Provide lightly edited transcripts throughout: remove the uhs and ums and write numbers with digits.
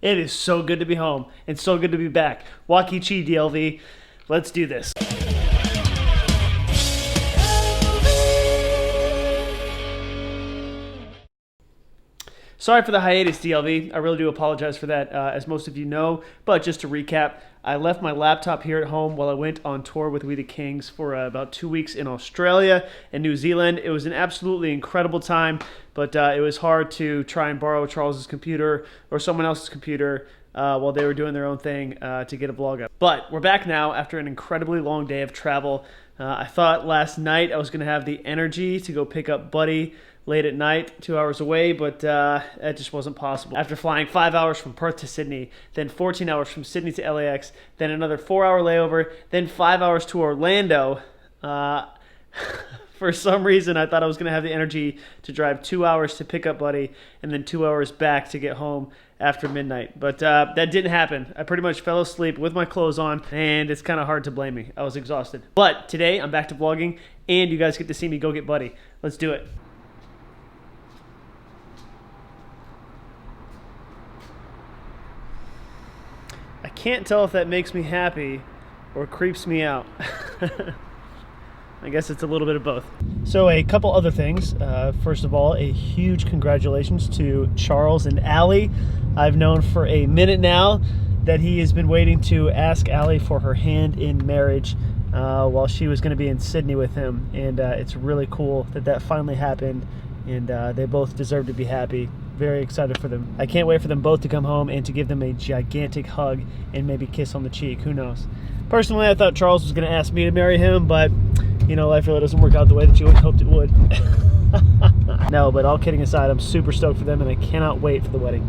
It is so good to be home and so good to be back. Waukee DLV, let's do this. Sorry for the hiatus, DLV. I really do apologize for that, as most of you know. But just to recap, I left my laptop here at home while I went on tour with We the Kings for about 2 weeks in Australia and New Zealand. It was an absolutely incredible time, but it was hard to try and borrow Charles's computer or someone else's computer while they were doing their own thing to get a vlog up. But we're back now after an incredibly long day of travel. I thought last night I was going to have the energy to go pick up Buddy late at night, 2 hours away, but that just wasn't possible. After flying 5 hours from Perth to Sydney, then 14 hours from Sydney to LAX, then another 4-hour layover, then 5 hours to Orlando, for some reason I thought I was going to have the energy to drive 2 hours to pick up Buddy and then 2 hours back to get home after midnight. But that didn't happen. I pretty much fell asleep with my clothes on, and it's kind of hard to blame me. I was exhausted. But today I'm back to vlogging, and you guys get to see me go get Buddy. Let's do it. I can't tell if that makes me happy or creeps me out. I guess it's a little bit of both. So a couple other things. First of all, a huge congratulations to Charles and Allie. I've known for a minute now that he has been waiting to ask Allie for her hand in marriage while she was going to be in Sydney with him. And it's really cool that that finally happened. And they both deserve to be happy. Very excited for them. I can't wait for them both to come home and to give them a gigantic hug and maybe kiss on the cheek. Who knows? Personally, I thought Charles was going to ask me to marry him, but you know, life really doesn't work out the way that you would hoped it would. No, but all kidding aside, I'm super stoked for them and I cannot wait for the wedding.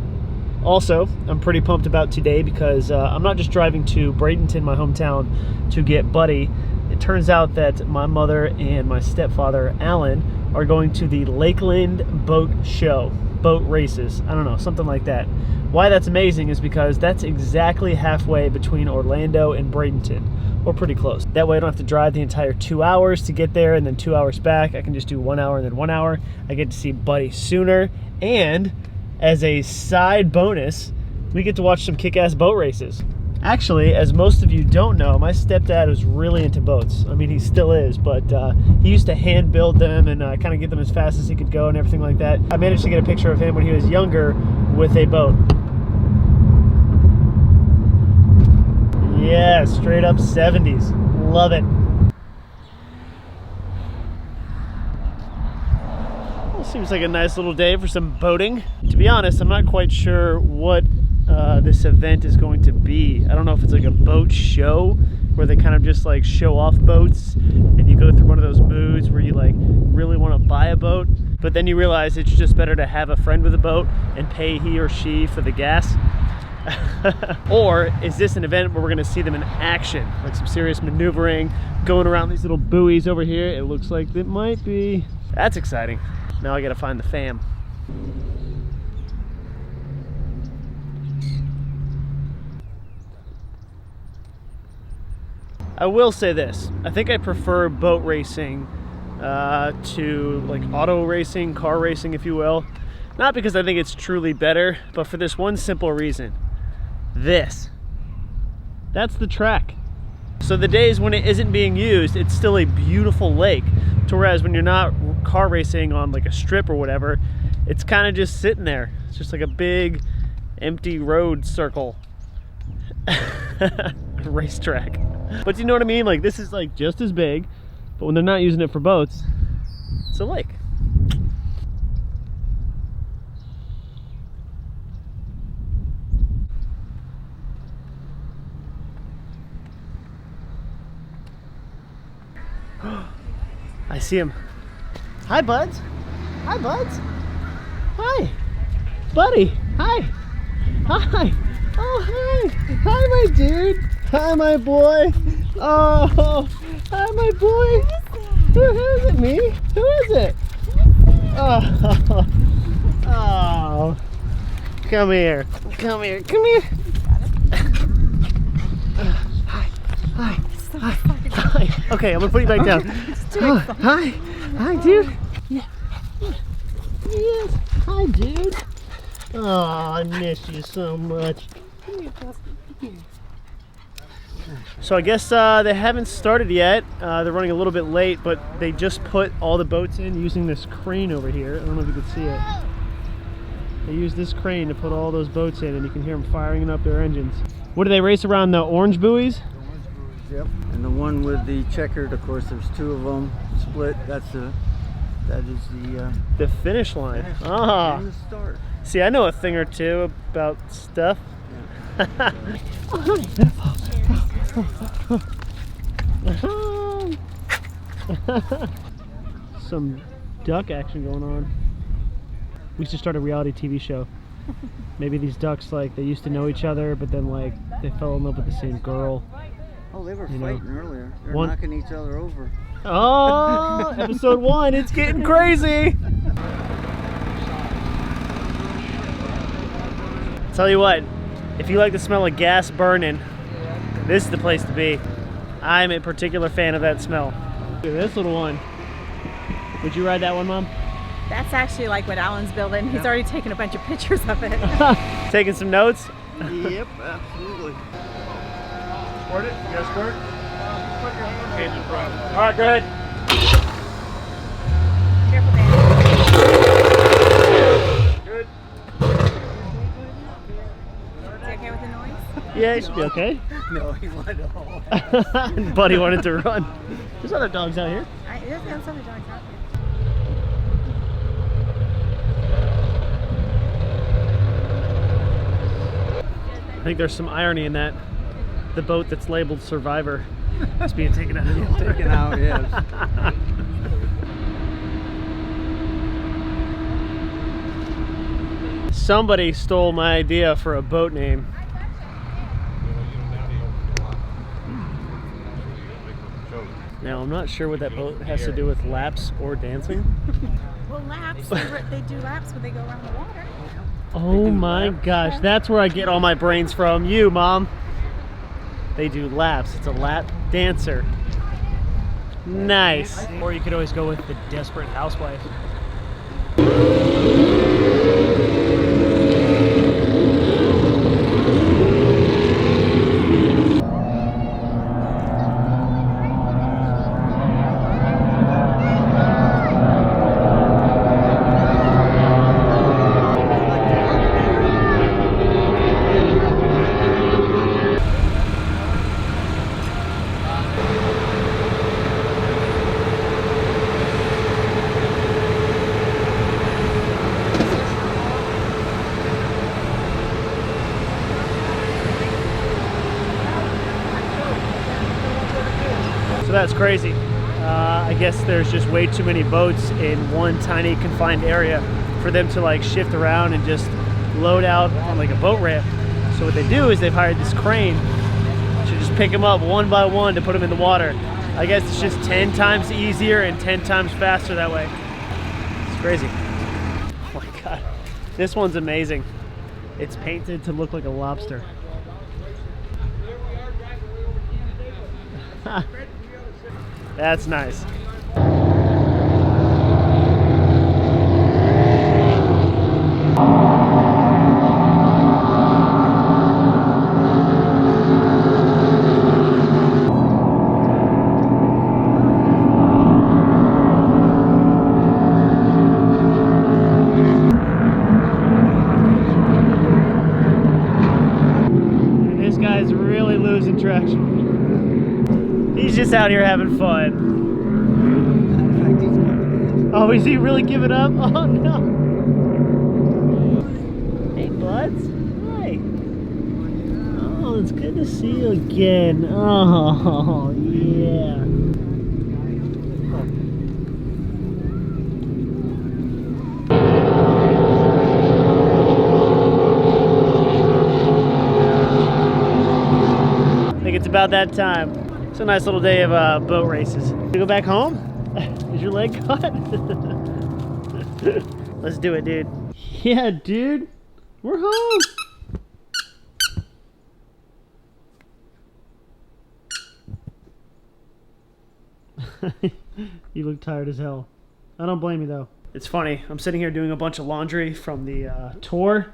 Also, I'm pretty pumped about today because I'm not just driving to Bradenton, my hometown, to get Buddy. It turns out that my mother and my stepfather, Alan, are going to the Lakeland Boat Show. Boat races, I don't know, something like that. Why that's amazing is because that's exactly halfway between Orlando and Bradenton. We're pretty close. That way I don't have to drive the entire 2 hours to get there and then 2 hours back. I can just do 1 hour and then 1 hour. I get to see Buddy sooner, and as a side bonus, we get to watch some kick-ass boat races. Actually, as most of you don't know, my stepdad was really into boats. I mean, he still is, but he used to hand build them and kind of get them as fast as he could go and everything like that. I managed to get a picture of him when he was younger with a boat. Yeah, straight up 70s. Love it. Well, seems like a nice little day for some boating. To be honest, I'm not quite sure what this event is going to be. I don't know if it's like a boat show where they kind of just like show off boats and you go through one of those moods where you like really want to buy a boat, but then you realize it's just better to have a friend with a boat and pay he or she for the gas. Or is this an event where we're going to see them in action, like some serious maneuvering, going around these little buoys over here? It looks like it might be. That's exciting. Now I got to find the fam. I will say this, I think I prefer boat racing to like auto racing, car racing if you will. Not because I think it's truly better, but for this one simple reason. That's the track. So the days when it isn't being used, it's still a beautiful lake. Whereas when you're not car racing on like a strip or whatever, it's kind of just sitting there. It's just like a big empty road circle. Racetrack. But you know what I mean? Like this is like just as big, but when they're not using it for boats, it's a lake. I see him. Hi, buds. Hi, buds. Hi. Buddy. Hi. Hi. Oh, hi. Hi, my dude. Hi, my boy. Oh, hi, my boy. Who is it? Me? Who is it? Oh. Oh. Come here. Come here. Come here. Hi. Hi. Hi. Hi. Okay, I'm gonna put you back down. Oh, hi. Hi, dude. Yeah. Yes. Hi, dude. Oh, I miss you so much. So I guess they haven't started yet. They're running a little bit late, but they just put all the boats in using this crane over here. I don't know if you can see it. They use this crane to put all those boats in, and you can hear them firing up their engines. What do they race around, the orange buoys? The orange buoys, yep. And the one with the checkered, of course, there's two of them split. That is the finish line. Finish Ah. and the start. See, I know a thing or two about stuff. Yeah. Some duck action going on. We should start a reality TV show. Maybe these ducks, like, they used to know each other, but then, like, they fell in love with the same girl. Oh, they were fighting earlier. They're One... knocking each other over. Oh, episode 1, it's getting crazy. Tell you what, if you like the smell of gas burning, this is the place to be. I'm a particular fan of that smell. Look at this little one. Would you ride that one, Mom? That's actually like what Alan's building. He's already taken a bunch of pictures of it. Taking some notes? Yep, absolutely. Squirt it? You gotta squirt? Okay, no problem. Alright, go ahead. Careful, Dan. Good. Is he okay with the noise? Yeah, he should be okay. No, he wanted to hold. Buddy wanted to run. There's other dogs out here. There's other dogs out here. I think there's some irony in that. The boat that's labeled Survivor is being taken out. Taken out, yes. Somebody stole my idea for a boat name. Now, I'm not sure what that boat has to do with laps or dancing. Well, laps, they do laps when they go around the water. Oh my gosh, that's where I get all my brains from. You, Mom. They do laps. It's a lap dancer. Nice. Or you could always go with the Desperate Housewife. So that's crazy. I guess there's just way too many boats in one tiny confined area for them to like shift around and just load out on like a boat ramp. So what they do is they've hired this crane to just pick them up one by one to put them in the water. I guess it's just 10 times easier and 10 times faster that way. It's crazy. Oh my God. This one's amazing. It's painted to look like a lobster. That's nice. This guy's really losing traction. He's just out here having fun. Oh, is he really giving up? Oh no. Hey buds. Hi. Oh, it's good to see you again. Oh yeah. I think it's about that time. It's a nice little day of boat races. You go back home? Is your leg caught? Let's do it, dude. Yeah, dude. We're home. You look tired as hell. I don't blame you though. It's funny. I'm sitting here doing a bunch of laundry from the tour,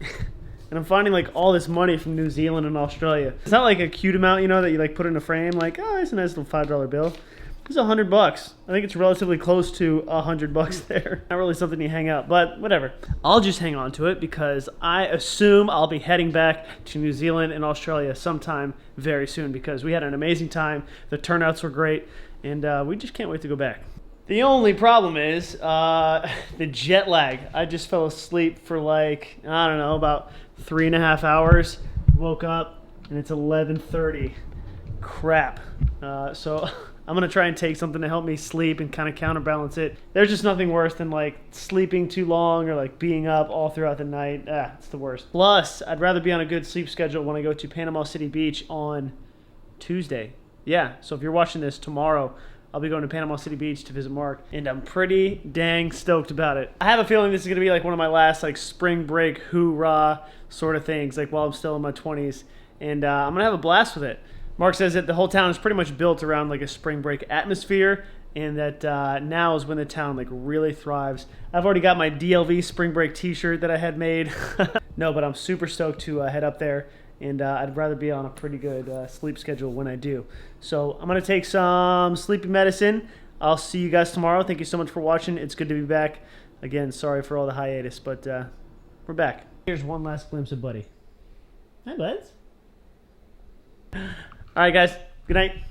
And I'm finding like all this money from New Zealand and Australia. It's not like a cute amount, you know, that you like put in a frame, like, oh, it's a nice little $5 bill. It's $100. I think it's relatively close to $100 there. Not really something you hang out, but whatever. I'll just hang on to it because I assume I'll be heading back to New Zealand and Australia sometime very soon because we had an amazing time. The turnouts were great, and we just can't wait to go back. The only problem is the jet lag. I just fell asleep for like, I don't know, about 3.5 hours. Woke up and it's 11:30. Crap. So I'm going to try and take something to help me sleep and kind of counterbalance it. There's just nothing worse than like sleeping too long or like being up all throughout the night. It's the worst. Plus, I'd rather be on a good sleep schedule when I go to Panama City Beach on Tuesday. Yeah, so if you're watching this tomorrow, I'll be going to Panama City Beach to visit Mark, and I'm pretty dang stoked about it. I have a feeling this is going to be like one of my last like spring break hoorah sort of things, like while I'm still in my 20s, and I'm going to have a blast with it. Mark says that the whole town is pretty much built around like a spring break atmosphere, and that now is when the town like really thrives. I've already got my DLV spring break t-shirt that I had made. No, but I'm super stoked to head up there, and I'd rather be on a pretty good sleep schedule when I do. So I'm going to take some sleepy medicine. I'll see you guys tomorrow. Thank you so much for watching. It's good to be back. Again, sorry for all the hiatus, but we're back. Here's one last glimpse of Buddy. Hi, buds. All right, guys. Good night.